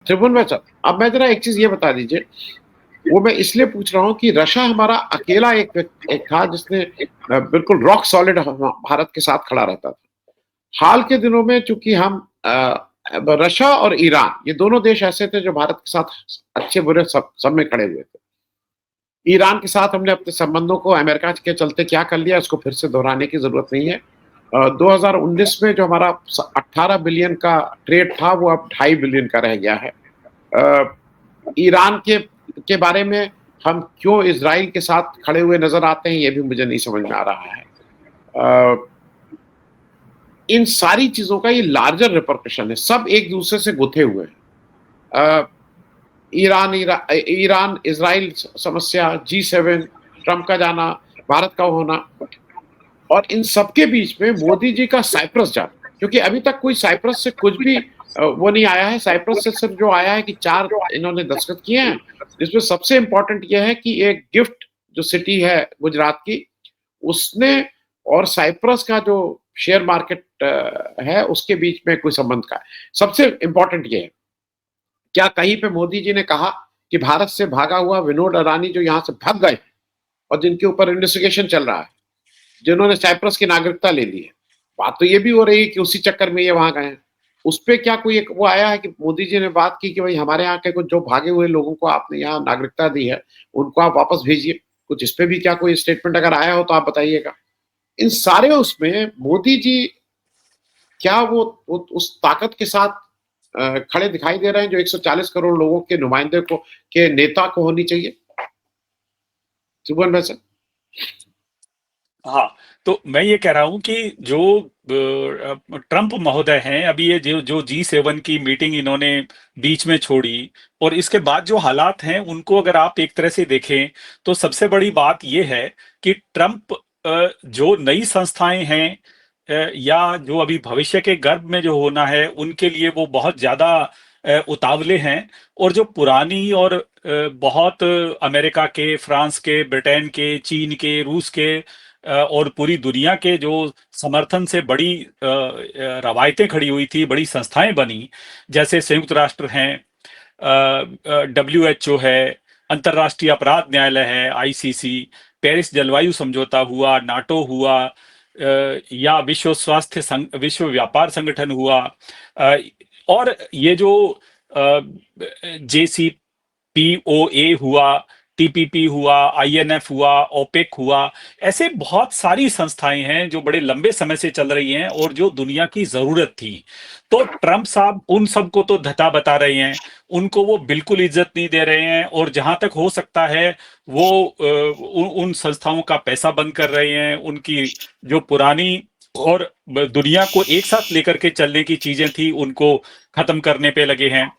त्रिभुवन भाई साहब, अब मैं जरा एक चीज ये बता दीजिए, वो मैं इसलिए पूछ रहा हूँ कि रशिया हमारा अकेला एक था जिसने बिल्कुल रॉक सॉलिड भारत के साथ खड़ा रहता था। हाल के दिनों में चूंकि हम रशिया और ईरान, ये दोनों देश ऐसे थे जो भारत के साथ अच्छे बुरे सब में खड़े हुए थे। ईरान के साथ हमने अपने संबंधों को अमेरिका के चलते क्या कर लिया, इसको फिर से दोहराने की जरूरत नहीं है। 2019 में जो हमारा 18 बिलियन का ट्रेड था, वो अब 2.5 बिलियन का रह गया है। ईरान के बारे में हम क्यों इजराइल के साथ खड़े हुए नजर आते हैं, ये भी मुझे नहीं समझ में आ रहा है। इन सारी चीजों का ये लार्जर रिपरकशन है, सब एक दूसरे से गुथे हुए हैं। ईरान इजराइल समस्या, G7, ट्रंप का जाना, भारत का होना, और इन सबके बीच में मोदी जी का साइप्रस जाना, क्योंकि अभी तक कोई साइप्रस से कुछ भी वो नहीं आया है। साइप्रस से सिर्फ जो आया है कि 4 इन्होंने दस्तखत किए हैं, जिसमें सबसे इंपॉर्टेंट यह है कि एक गिफ्ट जो सिटी है गुजरात की, उसने और साइप्रस का जो शेयर मार्केट है उसके बीच में कोई संबंध का है। सबसे इंपॉर्टेंट ये है, क्या कहीं पे मोदी जी ने कहा कि भारत से भागा हुआ विनोद अडानी जो यहां से भाग गए और जिनके ऊपर इन्वेस्टिगेशन चल रहा है, जिन्होंने साइप्रस की नागरिकता ले ली है, बात तो ये भी हो रही है कि उसी चक्कर में ये वहां गए हैं। उस पर क्या कोई एक वो आया है कि मोदी जी ने बात की कि भाई हमारे यहाँ के कुछ जो भागे हुए लोगों को आपने यहाँ नागरिकता दी है, उनको आप वापस भेजिए? कुछ इस पे भी क्या कोई स्टेटमेंट अगर आया हो तो आप बताइएगा। इन सारे उसमें मोदी जी क्या वो उस ताकत के साथ खड़े दिखाई दे रहे हैं जो 140 करोड़ लोगों के नुमाइंदे को, के नेता को होनी चाहिए? सुबह वैसे हाँ, तो मैं ये कह रहा हूं कि जो ट्रंप महोदय हैं, अभी ये जो जो G7 की मीटिंग इन्होंने बीच में छोड़ी, और इसके बाद जो हालात हैं उनको अगर आप एक तरह से देखें, तो सबसे बड़ी बात ये है कि ट्रंप जो नई संस्थाएं हैं या जो अभी भविष्य के गर्भ में जो होना है उनके लिए वो बहुत ज्यादा उतावले हैं, और जो पुरानी और बहुत अमेरिका के, फ्रांस के, ब्रिटेन के, चीन के, रूस के और पूरी दुनिया के जो समर्थन से बड़ी रवायतें खड़ी हुई थी, बड़ी संस्थाएं बनी, जैसे संयुक्त राष्ट्र हैं, WHO है, अंतर्राष्ट्रीय अपराध न्यायालय है, ICC, पेरिस जलवायु समझौता हुआ, नाटो हुआ, या विश्व व्यापार संगठन हुआ, और ये जो JCPOA हुआ, TPP हुआ, INF हुआ, OPEC हुआ, ऐसे बहुत सारी संस्थाएं हैं जो बड़े लंबे समय से चल रही हैं और जो दुनिया की जरूरत थी। तो ट्रंप साहब उन सबको तो धता बता रहे हैं, उनको वो बिल्कुल इज्जत नहीं दे रहे हैं, और जहां तक हो सकता है वो उन संस्थाओं का पैसा बंद कर रहे हैं, उनकी जो पुरानी और दुनिया को एक साथ लेकर के चलने की चीजें थी उनको खत्म करने पे लगे हैं।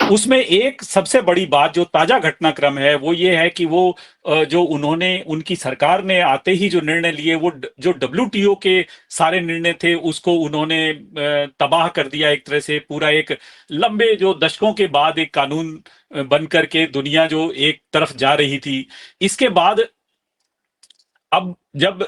उसमें एक सबसे बड़ी बात जो ताजा घटनाक्रम है वो ये है कि वो जो उन्होंने, उनकी सरकार ने आते ही जो निर्णय लिए, वो जो WTO के सारे निर्णय थे उसको उन्होंने तबाह कर दिया एक तरह से। पूरा एक लंबे जो दशकों के बाद एक कानून बन करके दुनिया जो एक तरफ जा रही थी, इसके बाद अब जब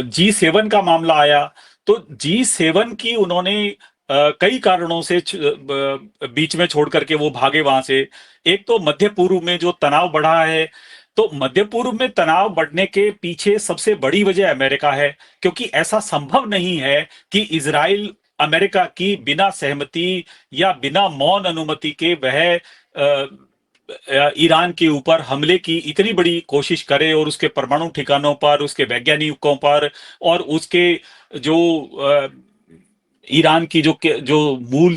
G7 का मामला आया, तो G7 की उन्होंने कई कारणों से बीच में छोड़ करके वो भागे वहां से। एक तो मध्य पूर्व में जो तनाव बढ़ा है, तो मध्य पूर्व में तनाव बढ़ने के पीछे सबसे बड़ी वजह अमेरिका है, क्योंकि ऐसा संभव नहीं है कि इजराइल अमेरिका की बिना सहमति या बिना मौन अनुमति के वह ईरान के ऊपर हमले की इतनी बड़ी कोशिश करे, और उसके परमाणु ठिकानों पर, उसके वैज्ञानिकों पर, और उसके जो ईरान की जो मूल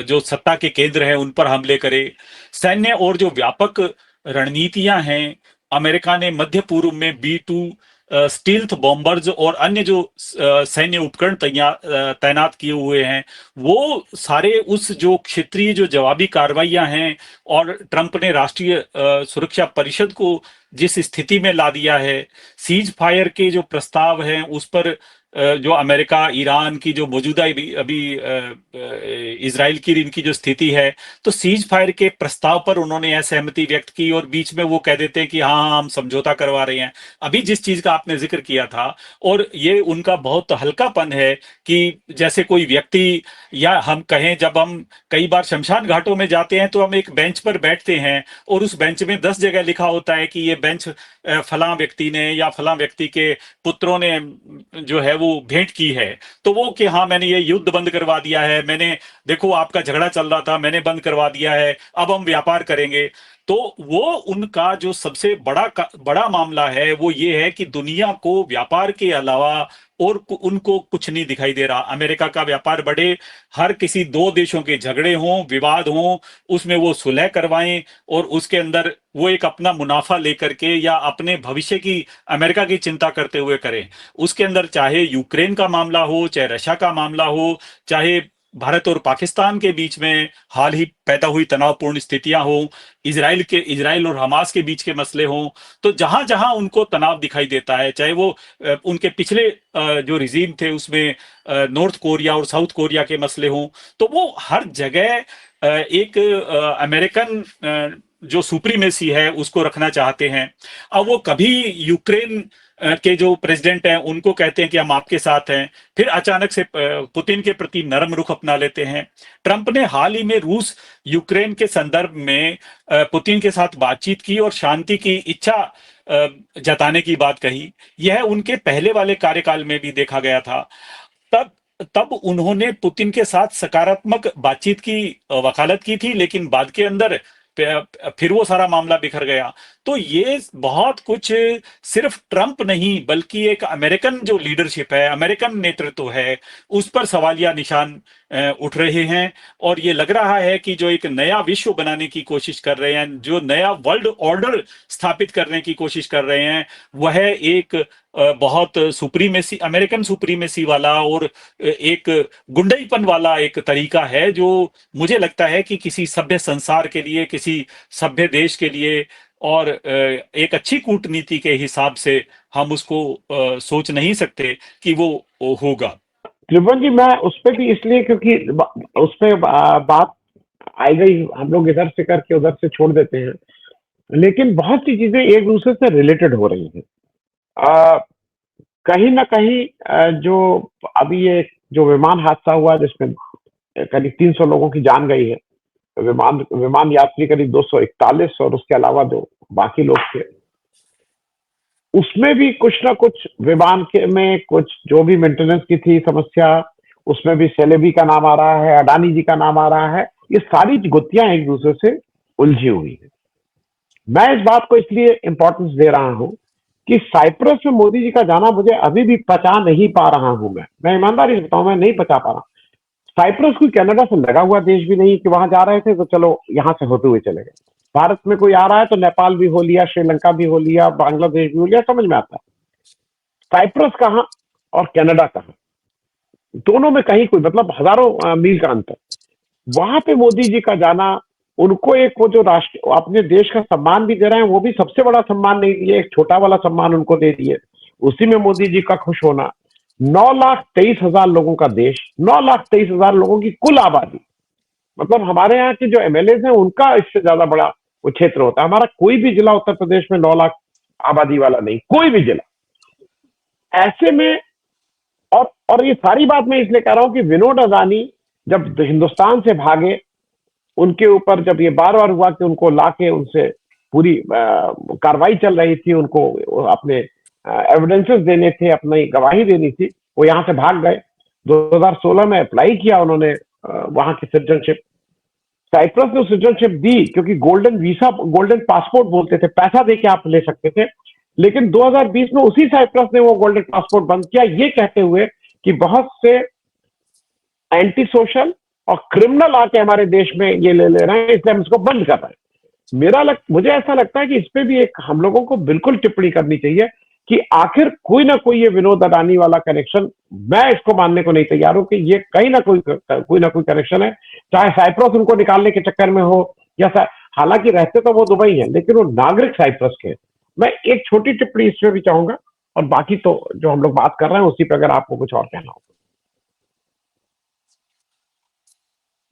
जो सत्ता के केंद्र हैं उन पर हमले करे। सैन्य और जो व्यापक रणनीतियां हैं, अमेरिका ने मध्य पूर्व में B2 स्टील्थ बॉम्बर्स और अन्य जो सैन्य उपकरण तैनात किए हुए हैं, वो सारे उस जो क्षेत्रीय जो जवाबी कार्रवाइयां हैं, और ट्रंप ने राष्ट्रीय सुरक्षा परिषद को जिस स्थिति में ला दिया है, सीज फायर के जो प्रस्ताव हैं उस पर जो अमेरिका ईरान की जो मौजूदा अभी अभी इसराइल की इनकी जो स्थिति है, तो सीज फायर के प्रस्ताव पर उन्होंने असहमति व्यक्त की और बीच में वो कह देते हैं कि हाँ हाँ, हम समझौता करवा रहे हैं। अभी जिस चीज का आपने जिक्र किया था, और ये उनका बहुत हल्कापन है कि जैसे कोई व्यक्ति, या हम कहें जब हम कई बार शमशान घाटों में जाते हैं तो हम एक बेंच पर बैठते हैं और उस बेंच में 10 जगह लिखा होता है कि ये बेंच फलां व्यक्ति ने या फलां व्यक्ति के पुत्रों ने जो है वो भेंट की है। तो वो कि हाँ मैंने ये युद्ध बंद करवा दिया है, मैंने, देखो आपका झगड़ा चल रहा था मैंने बंद करवा दिया है, अब हम व्यापार करेंगे। तो वो उनका जो सबसे बड़ा मामला है वो ये है कि दुनिया को व्यापार के अलावा और उनको कुछ नहीं दिखाई दे रहा। अमेरिका का व्यापार बढ़े, हर किसी दो देशों के झगड़े हों, विवाद हों, उसमें वो सुलह करवाएं और उसके अंदर वो एक अपना मुनाफा लेकर के या अपने भविष्य की अमेरिका की चिंता करते हुए करें। उसके अंदर चाहे यूक्रेन का मामला हो, चाहे रशिया का मामला हो, चाहे भारत और पाकिस्तान के बीच में हाल ही पैदा हुई तनावपूर्ण स्थितियां हो, इजराइल और हमास के बीच के मसले हों, तो जहां जहां उनको तनाव दिखाई देता है, चाहे वो उनके पिछले जो रिजीम थे उसमें नॉर्थ कोरिया और साउथ कोरिया के मसले हों, तो वो हर जगह एक अमेरिकन जो सुप्रीमेसी है उसको रखना चाहते हैं। अब वो कभी यूक्रेन के जो प्रेसिडेंट हैं उनको कहते हैं कि हम आपके साथ हैं, फिर अचानक से पुतिन के प्रति नरम रुख अपना लेते हैं। ट्रंप ने हाल ही में रूस यूक्रेन के संदर्भ में पुतिन के साथ बातचीत की और शांति की इच्छा जताने की बात कही। यह उनके पहले वाले कार्यकाल में भी देखा गया था। तब तब उन्होंने पुतिन के साथ सकारात्मक बातचीत की वकालत की थी, लेकिन बाद के अंदर फिर वो सारा मामला बिखर गया। तो ये बहुत कुछ सिर्फ ट्रंप नहीं बल्कि एक अमेरिकन जो लीडरशिप है, अमेरिकन नेतृत्व है, उस पर सवालिया निशान उठ रहे हैं। और ये लग रहा है कि जो एक नया विश्व बनाने की कोशिश कर रहे हैं, जो नया वर्ल्ड ऑर्डर स्थापित करने की कोशिश कर रहे हैं, वह एक बहुत सुप्रीमेसी, अमेरिकन सुप्रीमेसी वाला और एक गुंडईपन वाला एक तरीका है, जो मुझे लगता है कि किसी सभ्य संसार के लिए, किसी सभ्य देश के लिए और एक अच्छी कूटनीति के हिसाब से हम उसको सोच नहीं सकते कि वो होगा। त्रिभुवन जी, मैं उस पर भी इसलिए क्योंकि उस पर बात आई गई, हम लोग इधर से करके उधर से छोड़ देते हैं, लेकिन बहुत सी चीजें एक दूसरे से रिलेटेड हो रही हैं। कहीं ना कहीं जो अभी ये जो विमान हादसा हुआ जिसमें करीब 300 लोगों की जान गई है, विमान यात्री करीब 241 और उसके अलावा जो बाकी लोग थे, उसमें भी कुछ ना कुछ विमान के में कुछ जो भी मेंटेनेंस की थी समस्या, उसमें भी सेलेबी का नाम आ रहा है, अडानी जी का नाम आ रहा है। ये सारी गुत्थियां एक दूसरे से उलझी हुई है। मैं इस बात को इसलिए इंपॉर्टेंस दे रहा हूं कि साइप्रस में मोदी जी का जाना मुझे अभी भी पचा नहीं पा रहा हूं। मैं ईमानदारी से बताऊं, मैं नहीं पचा पा रहा। साइप्रस कोई कनाडा से लगा हुआ देश भी नहीं कि वहां जा रहे थे तो चलो यहां से होते हुए चले गए। भारत में कोई आ रहा है तो नेपाल भी हो लिया, श्रीलंका भी हो लिया, बांग्लादेश भी हो लिया, समझ में आता है। साइप्रस कहां और कनाडा कहां, दोनों में कहीं कोई मतलब हजारों मील का अंतर। वहां पे मोदी जी का जाना, उनको एक वो जो राष्ट्र अपने देश का सम्मान भी दे रहे हैं, वो भी सबसे बड़ा सम्मान नहीं दिए, एक छोटा वाला सम्मान उनको दे दिए, उसी में मोदी जी का खुश होना। 9,23,000 लोगों का देश, 9,23,000 लोगों की कुल आबादी, मतलब हमारे यहाँ के जो एमएलए हैं उनका इससे ज्यादा बड़ा वो क्षेत्र होता है। हमारा कोई भी जिला उत्तर प्रदेश में 9 लाख आबादी वाला नहीं, कोई भी जिला। ऐसे में और ये सारी बात मैं इसलिए कह रहा हूं कि विनोद अदानी जब हिंदुस्तान से भागे, उनके ऊपर जब ये बार बार हुआ कि उनको लाके उनसे पूरी कार्रवाई चल रही थी, उनको अपने एविडेंसेस देने थे, अपनी गवाही देनी थी, वो यहाँ से भाग गए। 2016 में अप्लाई किया उन्होंने वहां की सिटीजनशिप। साइप्रस ने सिटीजनशिप दी क्योंकि गोल्डन वीसा, गोल्डन पासपोर्ट बोलते थे, पैसा देके आप ले सकते थे। लेकिन 2020 में उसी साइप्रस ने वो गोल्डन पासपोर्ट बंद किया, ये कहते हुए कि बहुत से एंटी सोशल और क्रिमिनल आके हमारे देश में ये ले रहे हैं, इसलिए हम इसको बंद कर रहे हैं। मुझे ऐसा लगता है कि इस पे भी एक हम लोगों को बिल्कुल टिप्पणी करनी चाहिए कि आखिर कोई ना कोई ये विनोद अडानी वाला कनेक्शन, मैं इसको मानने को नहीं तैयार हूं कि ये कहीं ना कोई कनेक्शन है, चाहे साइप्रस उनको निकालने के चक्कर में हो या हालांकि रहते तो वो दुबई है, लेकिन वो नागरिक साइप्रस के। मैं एक छोटी टिप्पणी इसमें भी चाहूंगा और बाकी तो जो हम लोग बात कर रहे हैं उसी पे अगर आपको कुछ और कहना हो।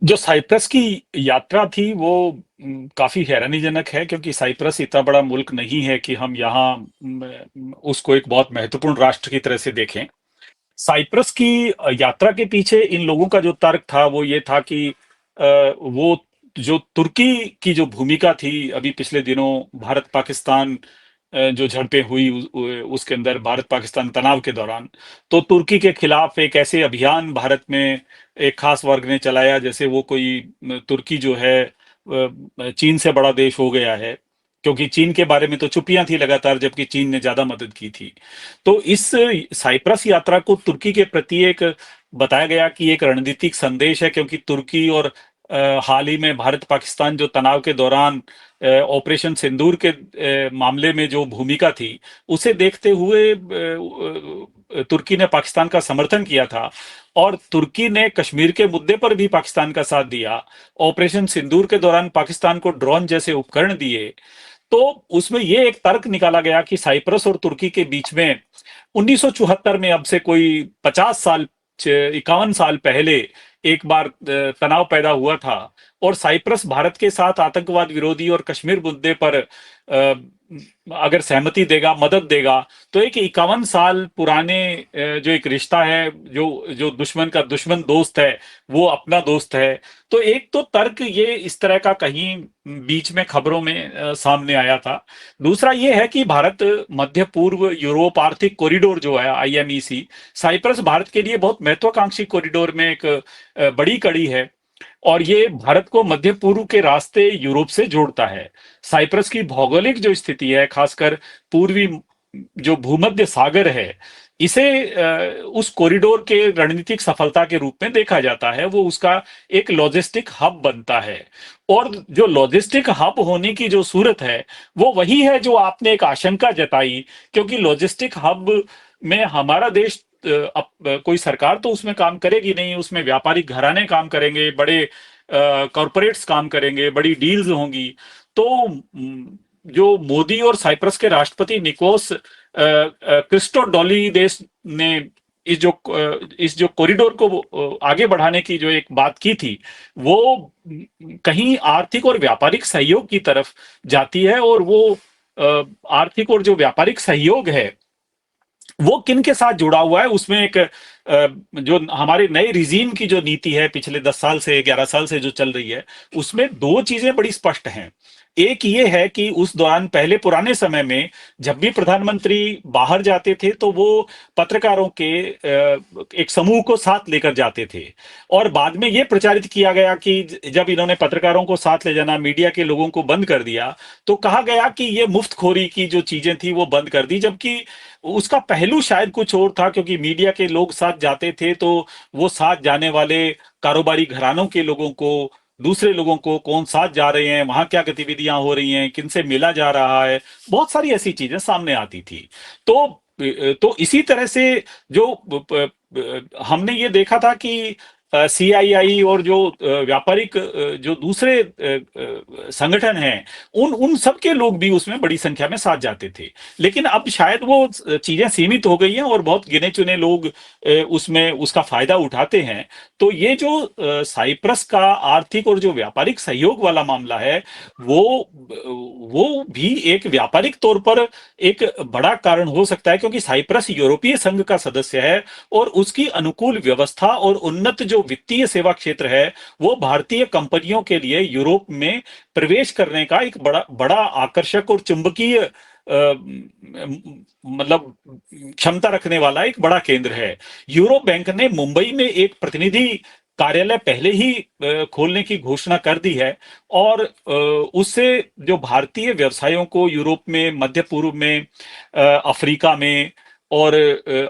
जो साइप्रस की यात्रा थी वो काफी हैरानीजनक है, क्योंकि साइप्रस इतना बड़ा मुल्क नहीं है कि हम यहाँ उसको एक बहुत महत्वपूर्ण राष्ट्र की तरह से देखें। साइप्रस की यात्रा के पीछे इन लोगों का जो तर्क था वो ये था कि वो जो तुर्की की जो भूमिका थी अभी पिछले दिनों भारत पाकिस्तान जो झड़पें हुई उसके अंदर भारत पाकिस्तान तनाव के दौरान, तो तुर्की के खिलाफ एक ऐसे अभियान भारत में एक खास वर्ग ने चलाया जैसे वो कोई तुर्की जो है चीन से बड़ा देश हो गया है, क्योंकि चीन के बारे में तो चुप्पियां थी लगातार, जबकि चीन ने ज्यादा मदद की थी। तो इस साइप्रस यात्रा को तुर्की के प्रति एक बताया गया कि एक रणनीतिक संदेश है, क्योंकि तुर्की और हाल ही में भारत पाकिस्तान जो तनाव के दौरान ऑपरेशन सिंदूर के मामले में जो भूमिका थी उसे देखते हुए तुर्की ने पाकिस्तान का समर्थन किया था, और तुर्की ने कश्मीर के मुद्दे पर भी पाकिस्तान का साथ दिया। ऑपरेशन सिंदूर के दौरान पाकिस्तान को ड्रोन जैसे उपकरण दिए। तो उसमें ये एक तर्क निकाला गया कि साइप्रस और तुर्की के बीच में 1974 में, अब से कोई 50 साल 51 साल पहले एक बार तनाव पैदा हुआ था, और साइप्रस भारत के साथ आतंकवाद विरोधी और कश्मीर मुद्दे पर अगर सहमति देगा, मदद देगा, तो एक 51 साल पुराने जो एक रिश्ता है, जो जो दुश्मन का दुश्मन दोस्त है वो अपना दोस्त है। तो एक तो तर्क ये इस तरह का कहीं बीच में खबरों में सामने आया था। दूसरा ये है कि भारत मध्य पूर्व यूरोप आर्थिक कॉरिडोर जो है IMEC, साइप्रस भारत के लिए बहुत महत्वाकांक्षी कॉरिडोर में एक बड़ी कड़ी है, और ये भारत को मध्य पूर्व के रास्ते यूरोप से जोड़ता है। साइप्रस की भौगोलिक जो स्थिति है, खासकर पूर्वी जो भूमध्य सागर है, इसे उस कॉरिडोर के रणनीतिक सफलता के रूप में देखा जाता है। वो उसका एक लॉजिस्टिक हब बनता है, और जो लॉजिस्टिक हब होने की जो सूरत है वो वही है जो आपने एक आशंका जताई, क्योंकि लॉजिस्टिक हब में हमारा देश कोई सरकार तो उसमें काम करेगी नहीं, उसमें व्यापारिक घराने काम करेंगे, बड़े कॉरपोरेट्स काम करेंगे, बड़ी डील्स होंगी। तो जो मोदी और साइप्रस के राष्ट्रपति निकोस क्रिस्टोडोलिदेस ने इस जो कॉरिडोर को आगे बढ़ाने की जो एक बात की थी, वो कहीं आर्थिक और व्यापारिक सहयोग की तरफ जाती है, और वो आर्थिक और जो व्यापारिक सहयोग है वो किन के साथ जुड़ा हुआ है, उसमें एक जो हमारे नए रिजीम की जो नीति है पिछले 10 साल से 11 साल से जो चल रही है, उसमें दो चीजें बड़ी स्पष्ट हैं। एक ये है कि उस दौरान पहले पुराने समय में जब भी प्रधानमंत्री बाहर जाते थे तो वो पत्रकारों के एक समूह को साथ लेकर जाते थे, और बाद में ये प्रचारित किया गया कि जब इन्होंने पत्रकारों को साथ ले जाना, मीडिया के लोगों को बंद कर दिया, तो कहा गया कि ये मुफ्तखोरी की जो चीजें थी वो बंद कर दी, जबकि उसका पहलू शायद कुछ और था, क्योंकि मीडिया के लोग साथ जाते थे तो वो साथ जाने वाले कारोबारी घरानों के लोगों को, दूसरे लोगों को, कौन साथ जा रहे हैं, वहां क्या गतिविधियां हो रही हैं, किनसे मिला जा रहा है, बहुत सारी ऐसी चीजें सामने आती थी। तो इसी तरह से जो हमने ये देखा था कि CII और जो व्यापारिक जो दूसरे संगठन हैं, उन उन सब के लोग भी उसमें बड़ी संख्या में साथ जाते थे। लेकिन अब शायद वो चीजें सीमित हो गई हैं और बहुत गिने चुने लोग उसमें उसका फायदा उठाते हैं। तो ये जो साइप्रस का आर्थिक और जो व्यापारिक सहयोग वाला मामला है, वो भी एक व्यापारिक तौर पर एक बड़ा कारण हो सकता है, क्योंकि साइप्रस यूरोपीय संघ का सदस्य है, और उसकी अनुकूल व्यवस्था और उन्नत जो वित्तीय सेवा क्षेत्र है वो भारतीय कंपनियों के लिए यूरोप में प्रवेश करने का एक बड़ा बड़ा आकर्षक और चुंबकीय मतलब क्षमता रखने वाला एक बड़ा केंद्र है। यूरो बैंक ने मुंबई में एक प्रतिनिधि कार्यालय पहले ही खोलने की घोषणा कर दी है, और उससे जो भारतीय व्यवसायों को यूरोप में, मध्य पूर्व में, अफ्रीका में और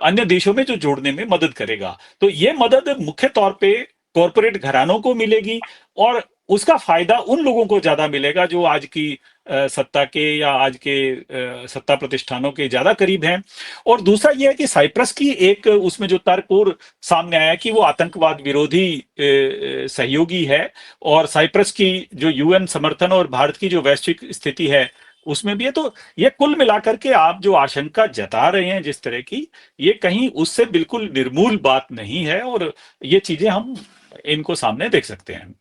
अन्य देशों में जो जोड़ने में मदद करेगा। तो ये मदद मुख्य तौर पे कॉरपोरेट घरानों को मिलेगी, और उसका फायदा उन लोगों को ज्यादा मिलेगा जो आज की सत्ता के या आज के सत्ता प्रतिष्ठानों के ज्यादा करीब हैं। और दूसरा यह है कि साइप्रस की एक उसमें जो तर्क और सामने आया कि वो आतंकवाद विरोधी सहयोगी है, और साइप्रस की जो UN समर्थन और भारत की जो वैश्विक स्थिति है उसमें भी है। तो ये कुल मिलाकर के आप जो आशंका जता रहे हैं जिस तरह की, ये कहीं उससे बिल्कुल निर्मूल बात नहीं है, और ये चीजें हम इनको सामने देख सकते हैं।